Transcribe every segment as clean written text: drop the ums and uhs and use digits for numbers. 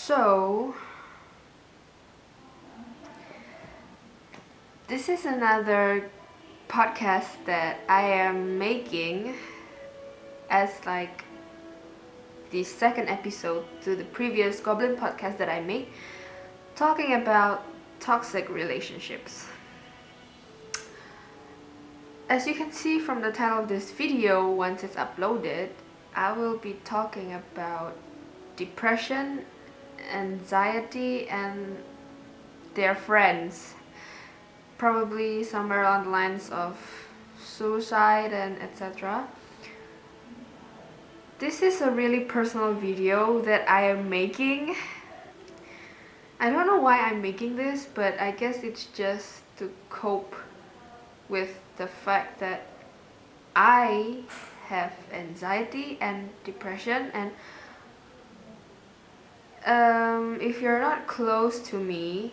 So, this is another podcast that I am making as like the second episode to the previous Goblin podcast that I made, talking about toxic relationships. As you can see from the title of this video, once it's uploaded, I will be talking about depression, anxiety, and their friends. Probably somewhere along the lines of suicide and etc. This is a really personal video that I am making. I don't know why I'm making this, but I guess it's just to cope with the fact that I have anxiety and depression, and if you're not close to me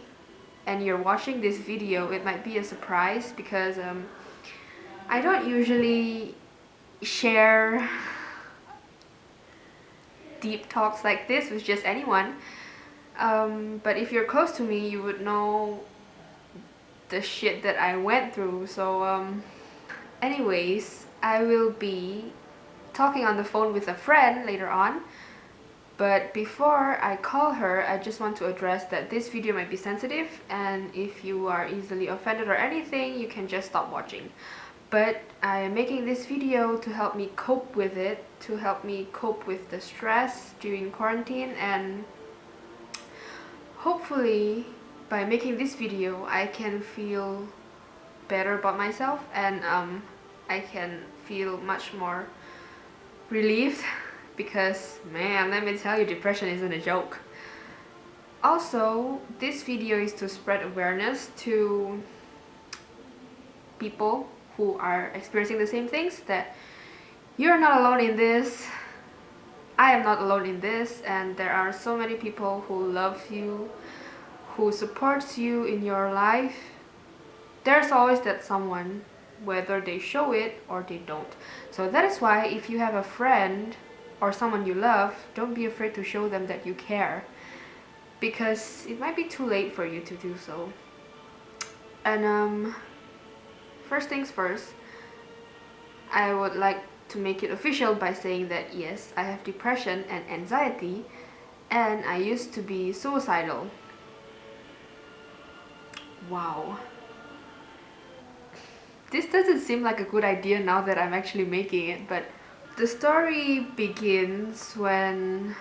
and you're watching this video, it might be a surprise because I don't usually share deep talks like this with just anyone, but if you're close to me, you would know the shit that I went through. So anyways, I will be talking on the phone with a friend later on. But before I call her, I just want to address that this video might be sensitive, and if you are easily offended or anything, you can just stop watching. But I am making this video to help me cope with it, to help me cope with the stress during quarantine, and hopefully by making this video I can feel better about myself, and I can feel much more relieved. Because man, let me tell you, depression isn't a joke. Also, this video is to spread awareness to people who are experiencing the same things, that you're not alone in this, I am not alone in this, and there are so many people who love you, who supports you in your life. There's always that someone, whether they show it or they don't. So that is why if you have a friend or someone you love, don't be afraid to show them that you care, because it might be too late for you to do so. And first things first, I would like to make it official by saying that yes, I have depression and anxiety, and I used to be suicidal. Wow. This doesn't seem like a good idea now that I'm actually making it, but the story begins when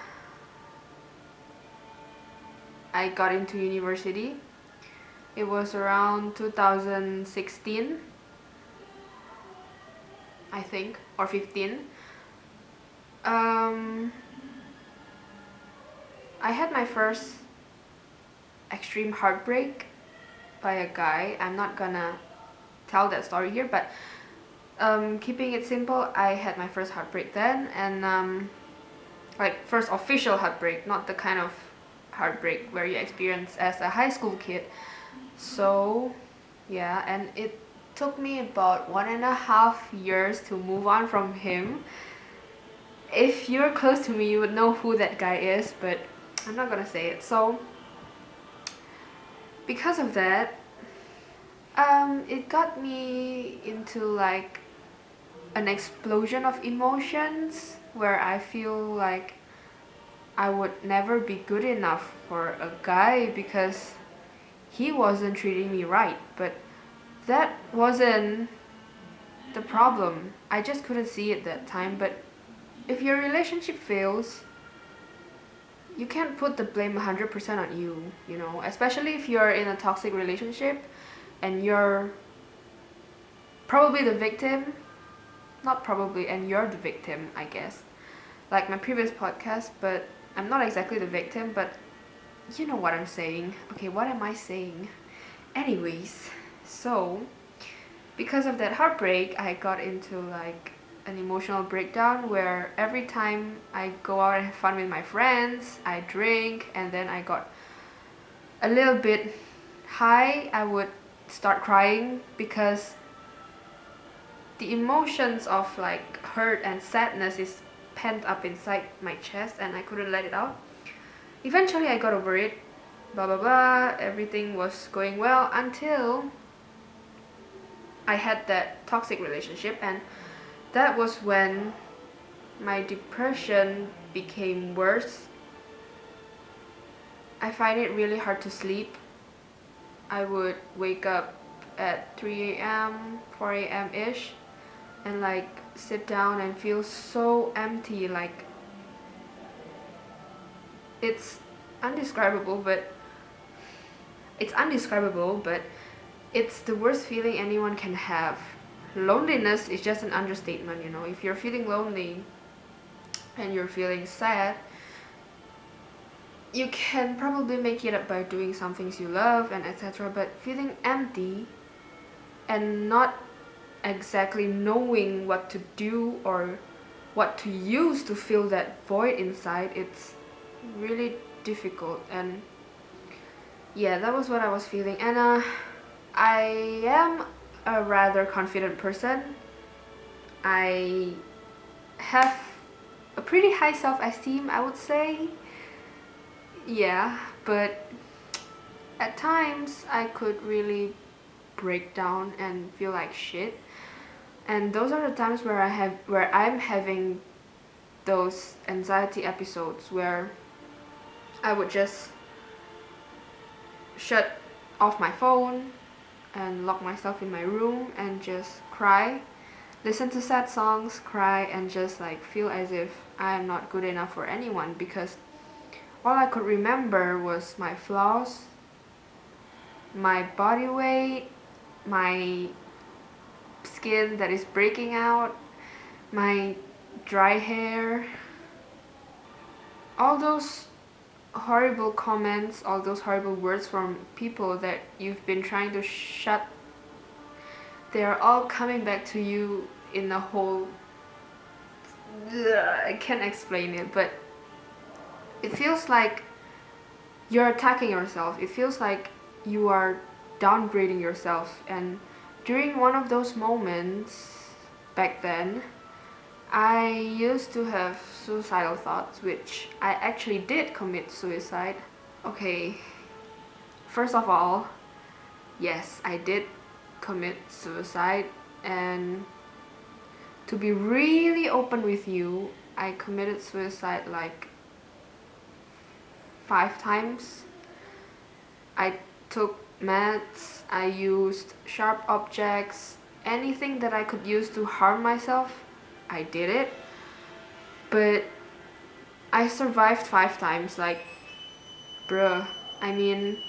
I got into university. It was around 2016, I think, or 15. I had my first extreme heartbreak by a guy. I'm not gonna tell that story here, but keeping it simple, I had my first heartbreak then, and like first official heartbreak, not the kind of heartbreak where you experience as a high school kid. So yeah, and it took me about 1.5 years to move on from him. If you're close to me, you would know who that guy is, but I'm not gonna say it. So because of that, it got me into like an explosion of emotions where I feel like I would never be good enough for a guy because he wasn't treating me right. But that wasn't the problem. I just couldn't see it that time. But if your relationship fails, you can't put the blame 100% on you, you know, especially if you're in a toxic relationship and you're probably the victim. Not probably, and you're the victim, I guess. Like my previous podcast, but I'm not exactly the victim, but you know what I'm saying. Okay, what am I saying? Anyways, so because of that heartbreak, I got into like an emotional breakdown where every time I go out and have fun with my friends, I drink, and then I got a little bit high, I would start crying because the emotions of like hurt and sadness is pent up inside my chest and I couldn't let it out. Eventually I got over it, blah blah blah, everything was going well until I had that toxic relationship, and that was when my depression became worse. I find it really hard to sleep. I would wake up at 3 a.m., 4 a.m. ish, and like sit down and feel so empty, like it's undescribable, but it's the worst feeling anyone can have. Loneliness is just an understatement, you know. If you're feeling lonely and you're feeling sad, you can probably make it up by doing some things you love and etc. But feeling empty and not exactly knowing what to do or what to use to fill that void inside, it's really difficult. And yeah, that was what I was feeling. And I am a rather confident person. I have a pretty high self-esteem, I would say. Yeah, but at times I could really break down and feel like shit. And those are the times where I'm having those anxiety episodes where I would just shut off my phone and lock myself in my room and just cry, listen to sad songs, cry, and just like feel as if I am not good enough for anyone, because all I could remember was my flaws, my body weight, my skin that is breaking out, my dry hair, all those horrible comments, all those horrible words from people that you've been trying to shut. They're all coming back to you in a whole... I can't explain it, but it feels like you're attacking yourself. It feels like you are downgrading yourself. And during one of those moments back then, I used to have suicidal thoughts, which I actually did commit suicide. Okay, first of all, yes, I did commit suicide, and to be really open with you, I committed suicide like 5 times. I took meds, I used sharp objects, anything that I could use to harm myself, I did it. But I survived 5 times, like, bruh. I mean,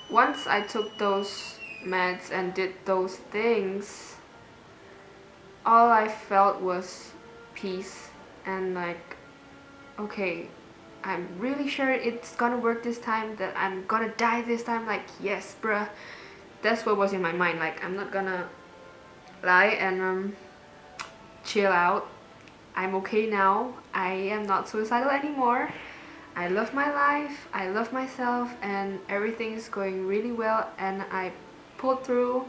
once I took those meds and did those things, all I felt was peace and like, okay, I'm really sure it's gonna work this time, that I'm gonna die this time. Like, yes, bruh. That's what was in my mind. Like, I'm not gonna lie and chill out. I'm okay now. I am not suicidal anymore. I love my life, I love myself, and everything is going really well, and I pulled through.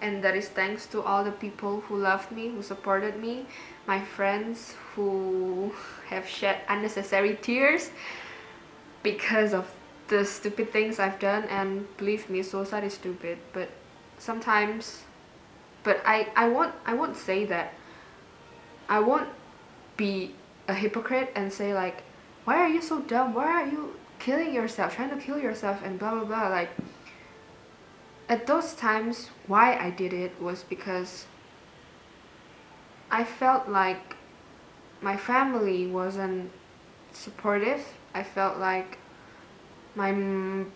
And that is thanks to all the people who loved me, who supported me, my friends who have shed unnecessary tears because of the stupid things I've done. And believe me, suicide is stupid, but sometimes, but I won't say that. I won't be a hypocrite and say like, why are you so dumb? Why are you killing yourself, trying to kill yourself and blah blah blah. Like, at those times, why I did it was because I felt like my family wasn't supportive. I felt like my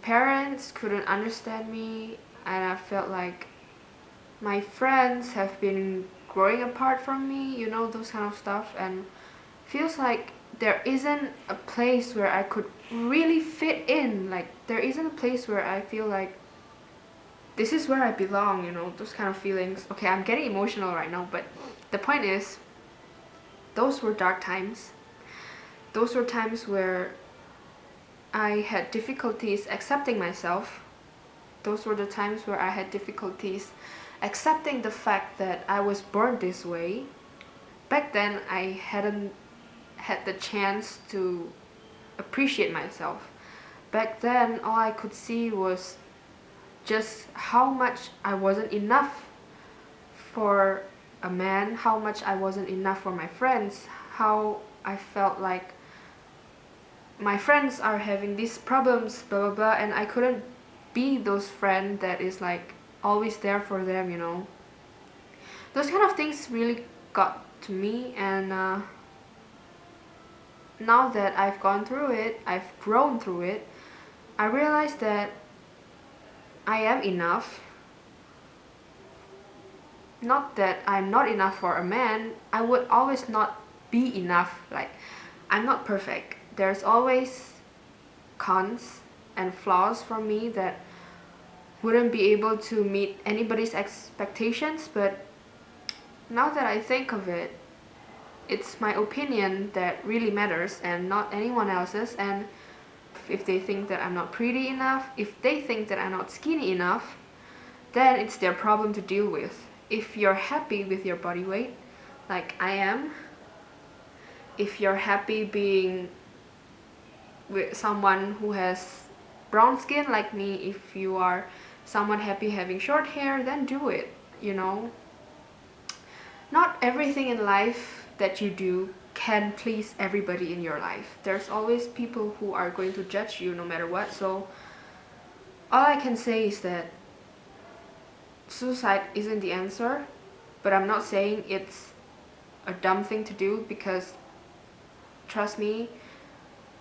parents couldn't understand me, and I felt like my friends have been growing apart from me, you know, those kind of stuff. And feels like there isn't a place where I could really fit in. Like, there isn't a place where I feel like this is where I belong, you know, those kind of feelings. Okay, I'm getting emotional right now, but the point is, those were dark times. Those were times where I had difficulties accepting myself. Those were the times where I had difficulties accepting the fact that I was born this way. Back then, I hadn't had the chance to appreciate myself. Back then, all I could see was just how much I wasn't enough for a man, how much I wasn't enough for my friends, how I felt like my friends are having these problems, blah blah blah, and I couldn't be those friend that is like always there for them, you know. Those kind of things really got to me, and now that I've gone through it, I've grown through it, I realized that I am enough. Not that I'm not enough for a man, I would always not be enough. Like, I'm not perfect. There's always cons and flaws for me that wouldn't be able to meet anybody's expectations, but now that I think of it, it's my opinion that really matters and not anyone else's. And if they think that I'm not pretty enough, if they think that I'm not skinny enough, then it's their problem to deal with. If you're happy with your body weight, like I am, if you're happy being with someone who has brown skin like me, if you are someone happy having short hair, then do it, you know. Not everything in life that you do can please everybody in your life. There's always people who are going to judge you no matter what. So all I can say is that suicide isn't the answer, but I'm not saying it's a dumb thing to do, because trust me,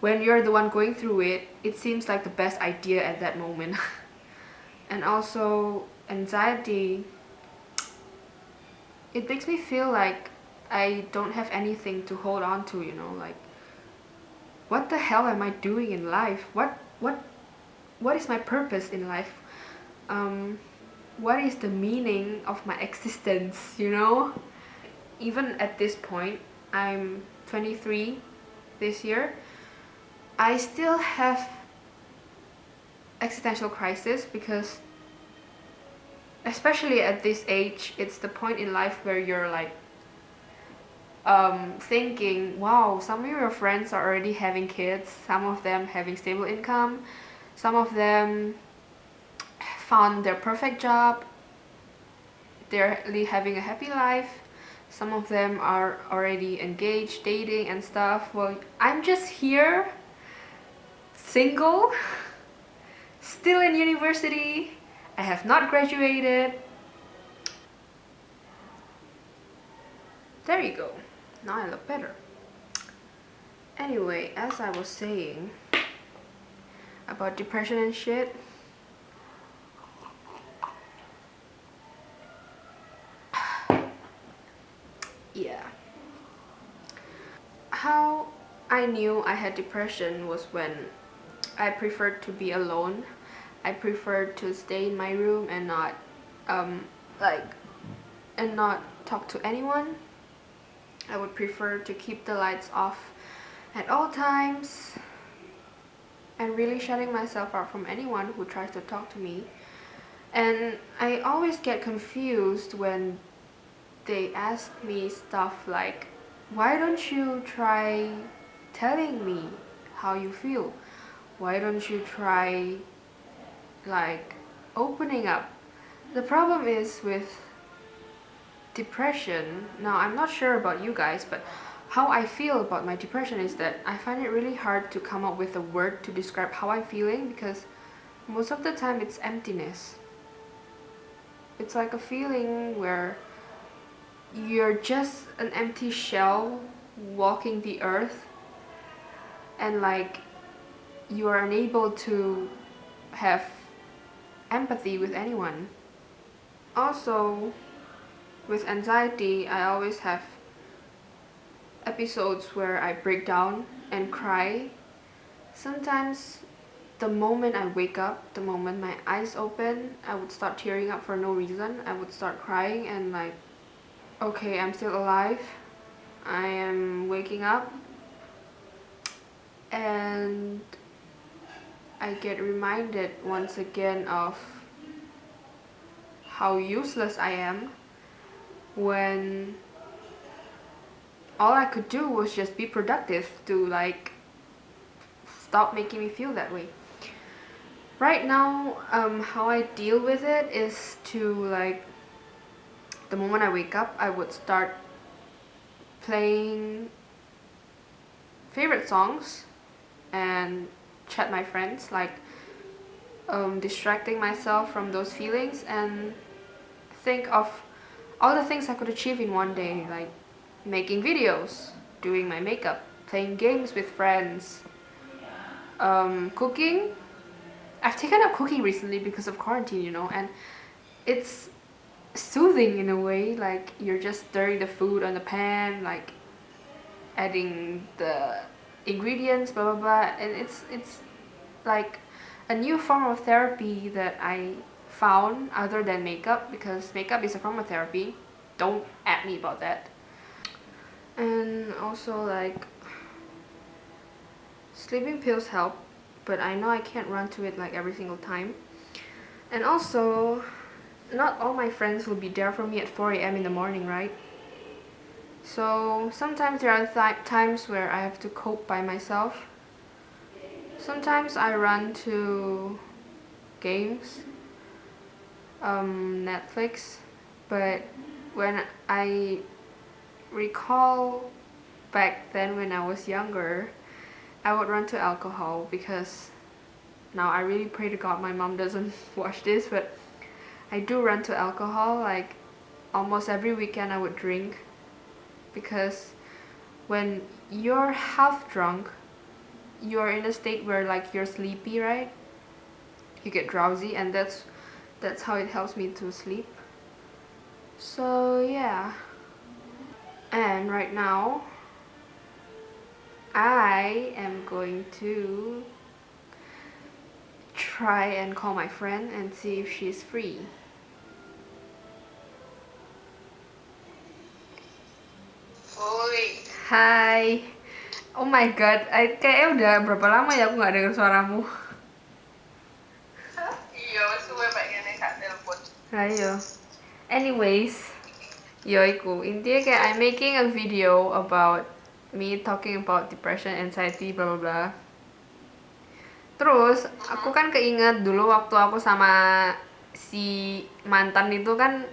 when you're the one going through it, it seems like the best idea at that moment. And also anxiety, it makes me feel like I don't have anything to hold on to, you know, like what the hell am I doing in life? What is my purpose in life? What is the meaning of my existence, you know? Even at this point, I'm 23 this year, I still have existential crisis, because especially at this age, it's the point in life where you're like thinking, wow, some of your friends are already having kids, some of them having stable income, some of them found their perfect job, they're having a happy life, some of them are already engaged, dating and stuff. Well, I'm just here, single, still in university, I have not graduated. There you go, now I look better. Anyway, as I was saying about depression and shit, yeah. How I knew I had depression was when I preferred to be alone. I preferred to stay in my room and not and not talk to anyone. I would prefer to keep the lights off at all times and really shutting myself out from anyone who tries to talk to me. And I always get confused when they ask me stuff like, why don't you try telling me how you feel? Why don't you try like opening up? The problem is with depression, now I'm not sure about you guys, but how I feel about my depression is that I find it really hard to come up with a word to describe how I'm feeling, because most of the time it's emptiness. It's like a feeling where you're just an empty shell walking the earth, and like you are unable to have empathy with anyone. Also, with anxiety, I always have episodes where I break down and cry. Sometimes the moment I wake up, the moment my eyes open, I would start tearing up for no reason. I would start crying and like, okay, I'm still alive, I am waking up, and I get reminded once again of how useless I am when all I could do was just be productive to like stop making me feel that way. Right now, how I deal with it is to like, the moment I wake up, I would start playing favorite songs and chat my friends, like distracting myself from those feelings and think of all the things I could achieve in one day, like making videos, doing my makeup, playing games with friends, cooking. I've taken up cooking recently because of quarantine, you know, and it's soothing in a way, like you're just stirring the food on the pan, like adding the ingredients, blah blah blah, and it's like a new form of therapy that I found other than makeup, because makeup is a form of therapy. Don't at me about that. And also like sleeping pills help, but I know I can't run to it like every single time. And also, not all my friends will be there for me at 4 a.m. in the morning, right? So sometimes there are times where I have to cope by myself. Sometimes I run to games, Netflix, but when I recall back then when I was younger, I would run to alcohol, because now I really pray to God my mom doesn't watch this, but I do run to alcohol. Like almost every weekend I would drink, because when you're half drunk, you're in a state where like you're sleepy, right? You get drowsy, and that's how it helps me to sleep. So yeah. And right now I am going to try and call my friend and see if she's free. Oi, Hai. Oh my god, kayaknya udah berapa lama ya aku nggak dengar suaramu. iya suwe pengen gak telepon. Ayo. Anyways, yoiku. Intinya kayak I'm making a video about me talking about depression, anxiety, blah blah blah. Terus aku kan keinget dulu waktu aku sama si mantan itu kan,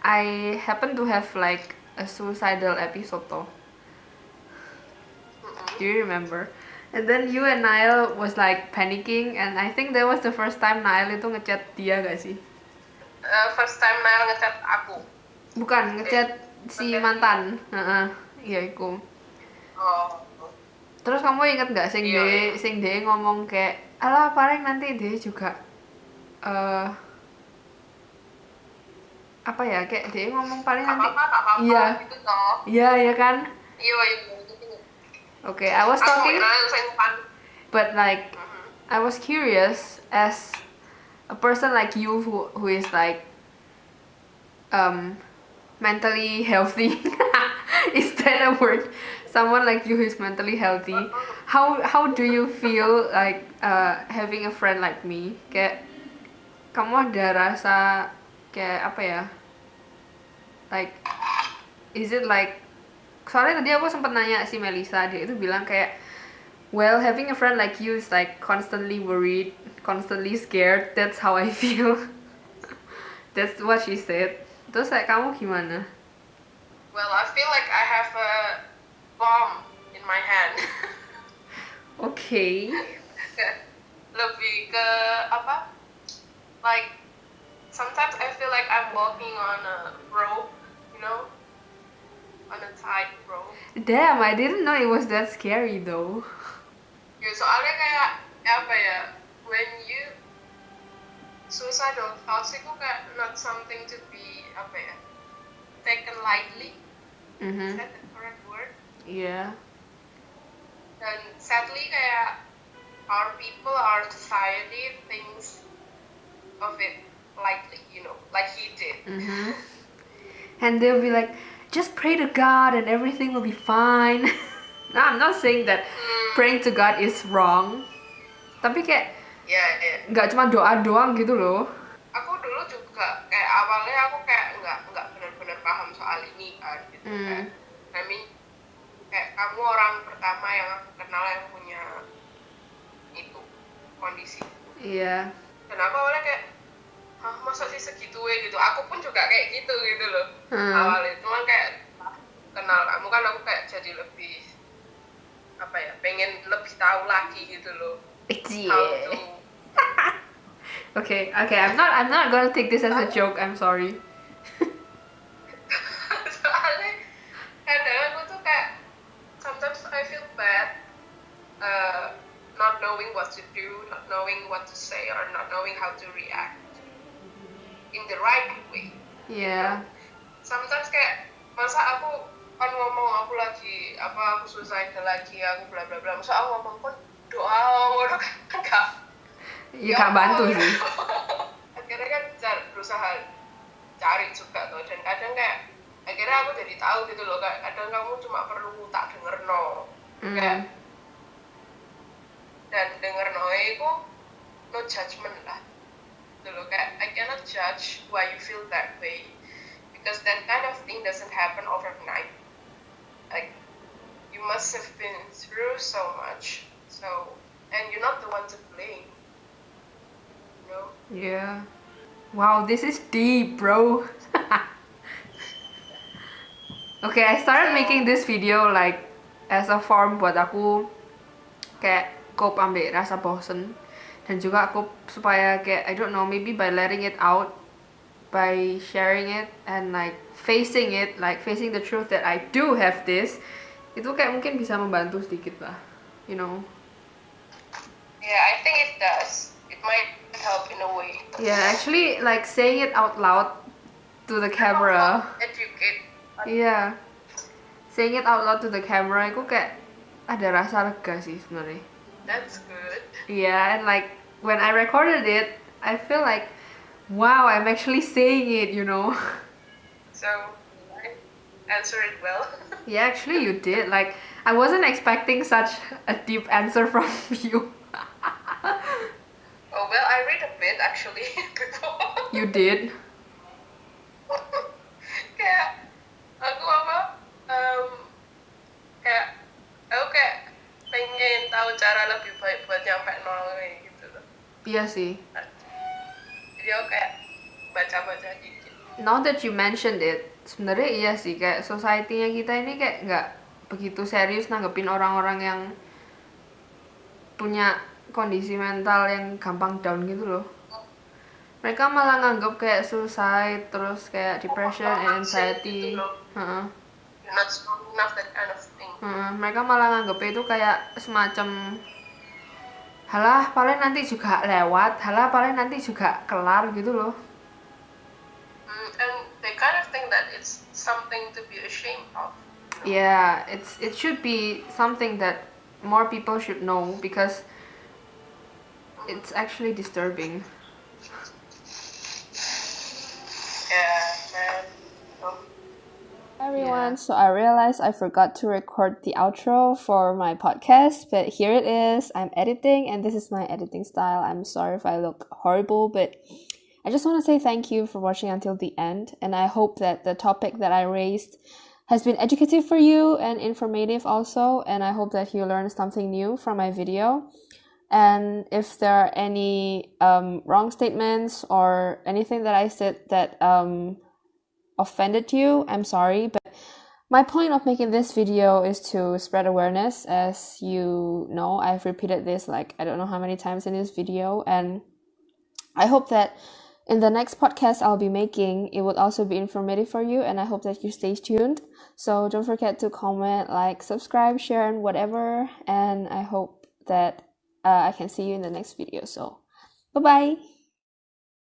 I happen to have like a suicidal episode toh. Do you remember? And then you and Niall was like panicking, and I think that was the first time Niall itu ngechat dia gak sih? First time Mel ngechat aku. Bukan, ngechat si mantan. Iya iku. Oh, Terus kamu inget gak sing de ngomong kayak, alah paling nanti dia juga apa ya, kayak dia ngomong paling nanti apa iya gitu toh. iya kan. Iya. Okay, I was Aku talking, sing pan. but like I was curious, as a person like you who is like mentally healthy. Is that a word? Someone like you who is mentally healthy. How do you feel like having a friend like me? Kayak kamu ada rasa kayak apa ya? Like, is it like, soalnya tadi aku sempat nanya si Melisa, dia itu bilang kayak, well, having a friend like you is like constantly worried, constantly scared. That's how I feel. That's what she said. Terus kayak kamu gimana? Well, I feel like I have a bomb in my hand. Okay. Lebih ke apa? Like sometimes I feel like I'm walking on a rope, you know? On a tight rope. Damn, I didn't know it was that scary though. Ya soalnya kayak apa ya? When you suicidal thoughts itu kayak not something to be apa ya? Taken lightly. Is that the correct word? Yeah. Dan sadly kayak our people, our society thinks of it lightly, you know, like he did. And they'll be like, just pray to God and everything will be fine. No, I'm not saying that praying to God is wrong. Tapi kayak Ya. nggak cuma doa doang gitu loh. Aku dulu juga kayak awalnya aku kayak nggak benar-benar paham soal ini kan gitu kan. I mean kayak kamu orang pertama yang aku kenal yang punya itu kondisi. Iya. Dan aku awalnya kayak, hah masa sih segitu gitu. Aku pun juga kayak gitu loh awalnya. Cuman kayak kenal kamu kan aku kayak jadi lebih apa ya, pengen lebih tahu lagi gitu loh. How to Okay, I'm not gonna take this as a joke. I'm sorry. soalnya kadang aku tuh kayak sometimes I feel bad not knowing what to do, not knowing what to say, or not knowing how to react in the right way. Yeah. Sometimes kayak masa aku kan ngomong aku lagi apa aku suicide lagi aku bla bla bla, masa aku ngomong pun doa ngono kan enggak. Ya gak bantu sih. Akhirnya kan berusaha cari juga tuh, dan kadang kayak akhirnya aku jadi tahu gitu loh, kayak kadang kamu cuma perlu tak denger no kayak dan denger no itu no judgment lah gitu loh, kayak I cannot judge why you feel that way because that kind of thing doesn't happen overnight. Like you must have been through so much, so and you're not the one to blame, you know? Yeah. Wow, this is deep, bro. Okay, I started making this video like as a form buat aku kayak cope ambil rasa bosen, dan juga aku supaya kayak I don't know, maybe by letting it out, by sharing it and like facing it, like facing the truth that I do have this, itu kayak mungkin bisa membantu sedikit lah, you know. Yeah, I think it does. It might help in a way. Yeah, actually like saying it out loud to the camera. Educate. Iya, saying it out loud to the camera itu kayak ada rasa lega sih sebenarnya. That's good. Yeah, and like when I recorded it, I feel like, wow, I'm actually saying it, you know. So, I answer it well. Yeah, actually you did. Like, I wasn't expecting such a deep answer from you. Oh well, I read a bit actually before. You did. Kayak aku apa? Kayak aku kayak pengen tahu cara lebih baik buat nyampe nol kayak gitu loh. Iya sih. Jadi aku kayak baca-baca dikit. Now that you mentioned it, sebenarnya iya sih, kayak society-nya kita ini kayak nggak begitu serius nanggepin orang-orang yang punya kondisi mental yang gampang down gitu loh. Mereka malah nganggep kayak suicide, terus kayak depression and anxiety. Gitu loh. You're not strong enough, that kind of thing. Mereka malah nganggep itu kayak semacam, halah paling nanti juga lewat, halah paling nanti juga kelar gitu loh. And they kind of think that it's something to be ashamed of. Yeah, it should be something that more people should know because it's actually disturbing. Yeah, man. Everyone, so I realized I forgot to record the outro for my podcast, but here it is. I'm editing and this is my editing style. I'm sorry if I look horrible, but I just want to say thank you for watching until the end, and I hope that the topic that I raised has been educative for you and informative also, and I hope that you learned something new from my video. And if there are any wrong statements or anything that I said that offended you, I'm sorry, but my point of making this video is to spread awareness. As you know, I've repeated this like I don't know how many times in this video, and I hope that in the next podcast I'll be making, it would also be informative for you, and I hope that you stay tuned. So don't forget to comment, like, subscribe, share, and whatever, and I hope that I can see you in the next video. So bye-bye!